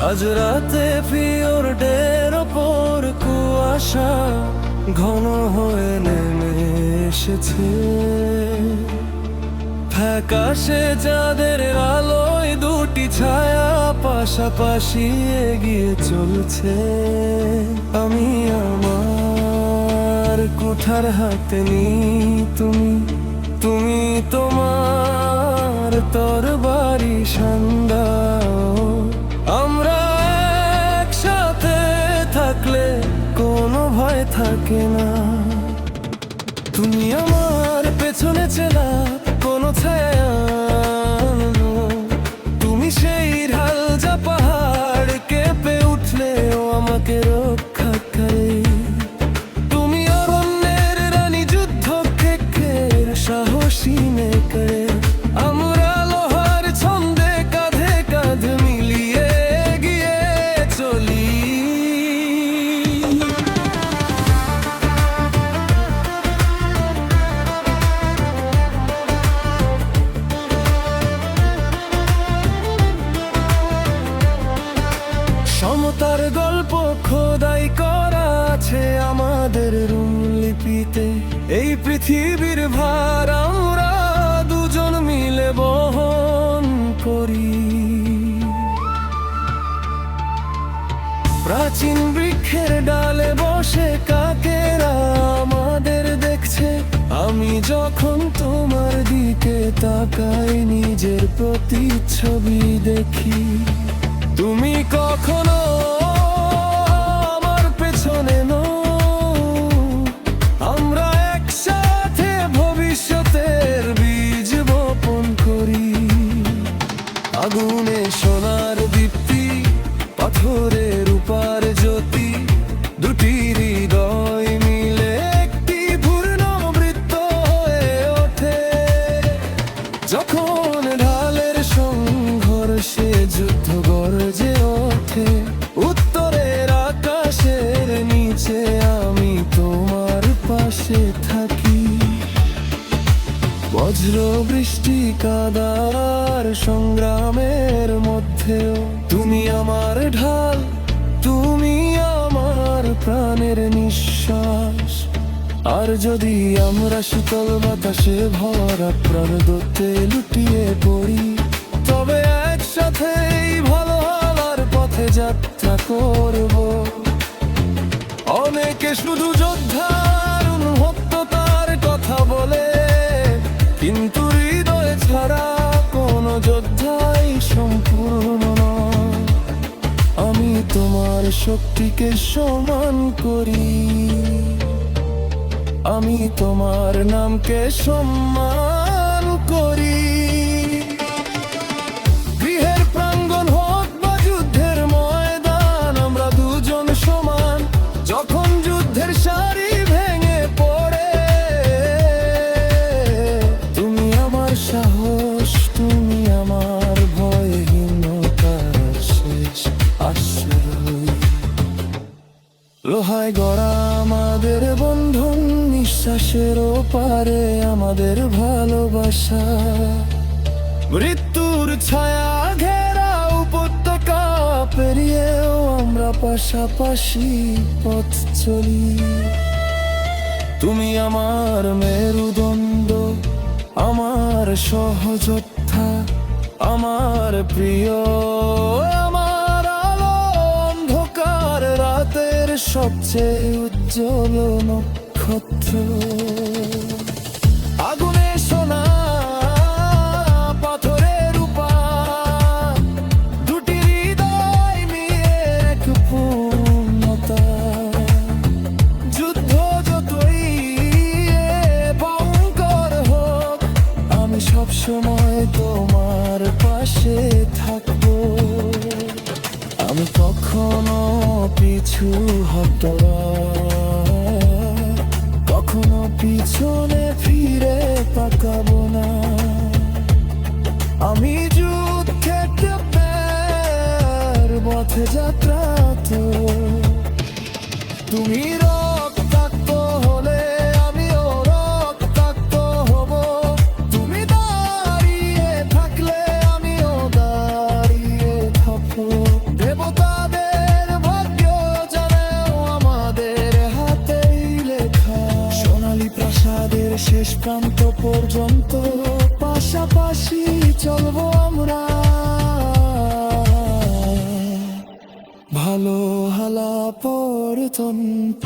আজ রাতে ফিওর্ডের ওপর কুয়াশা ঘন হয়ে নেমে এসেছে। ফ্যাকাশে চাঁদের আলোয় দুটি ছায়া পাশাপাশি এগিয়ে চলছে। আমি আমার কুঠার হাতে নিই, তুমি তোমার তরবারি সান্দাও। আমরা একসাথে থাকলে কোনো ভয় থাকে না। তুমি আমার পেছনে চেনা কোনো ছায়া, তুমি সেই ঢাল যা পাহাড় কেঁপে উঠলেও আমাকে রক্ষা করে। তুমি অরণ্যের রানী, যুদ্ধ ক্ষেত্রের সাহসী নেকড়ে। আমরা লোহার ছন্দে কাঁধে কাঁধ মিলিয়ে এগিয়ে চলি। সমতার গল্প খোদাই করা আছে আমাদের রূপলিপিতে। এই পৃথিবীর ভার আমরা দুজন মিলে বহন করি। প্রাচীন বৃক্ষের ডালে বসে কাকেরা আমাদের দেখছে। আমি যখন তোমার দিকে তাকাই নিজের প্রতিচ্ছবি দেখি। তুমি কখনো আমার পেছনে নও, আমরা একসাথে ভবিষ্যতের বীজ বপন করি। আগুনে সোনার দীপ্তি, পাথরে রূপার জ্যোতি, দুটি হৃদয় মিলে একটি পূর্ণ বৃত্ত হয়ে ওঠে। যখন ঢালের সংঘর্ষে যুদ্ধ গর্জে ওঠে, উত্তরের আকাশের নিচে আমি তোমার পাশে থাকি। বজ্র বৃষ্টি কাদার সংগ্রামের মধ্যেও তুমি আমার ঢাল, তুমি আমার প্রাণের নিঃশ্বাস। আর যদি আমরা শীতল বাতাসে ভরা প্রাণদত্তে লুটিয়ে পড়ি, তবে একসাথে এই ভালো হওয়ার পথে যাত্রা করব। অনেকে শুধু যোদ্ধার উন্মত্ততার কথা বলে, কিন্তু হৃদয় ছাড়া কোনো যোদ্ধাই সম্পূর্ণ নয়। আমি তোমার শক্তিকে সম্মান করি, আমি তোমার নামকে সম্মান করি। গৃহের প্রাঙ্গণ হোক বা যুদ্ধের ময়দান, আমরা দুজন সমান। যখন যুদ্ধের সারি ভেঙে পড়ে, তুমি আমার সাহস, তুমি আমার ভয়হীনতার শেষ আশ্রয়। লোহায় গড়া আমাদের বন্ধন, নিঃশ্বাসের ওপারে আমাদের ভালোবাসা। মৃত্যুর ছায়া ঘেরা উপত্যকা পেরিয়েও আমরা পাশাপাশি পথ চলি। তুমি আমার মেরুদণ্ড, আমার সহযোদ্ধা, আমার প্রিয়, আমার আলো অন্ধকার রাতের সবচেয়ে উজ্জ্বল নক্ষত্র। আগুনে সোনা, পাথরে রূপা, দুটি হৃদয় নিয়ে এক পূর্ণতা। যুদ্ধ যতই ভয়ঙ্কর হোক, আমি সবসময় তোমার পাশে থাকবো। আমি কখনো পিছু হটব না, কখনো পিছনে ফিরে তাকাবো না। আমি যুদ্ধের পথে যাত্রা তো তুমি রক্তাক্ত হলে আমিও রক্তাক্ত হব। তুমি দাঁড়িয়ে থাকলে আমিও দাঁড়িয়ে থাকবো। দেবতাদের ভাগ্য জানেও আমাদের হাতেই লেখা। সোনালী প্রাসাদের শেষ প্রান্ত পর্যন্ত পাশাপাশি চলবো আমরা। ভালো হালা পর্যন্ত।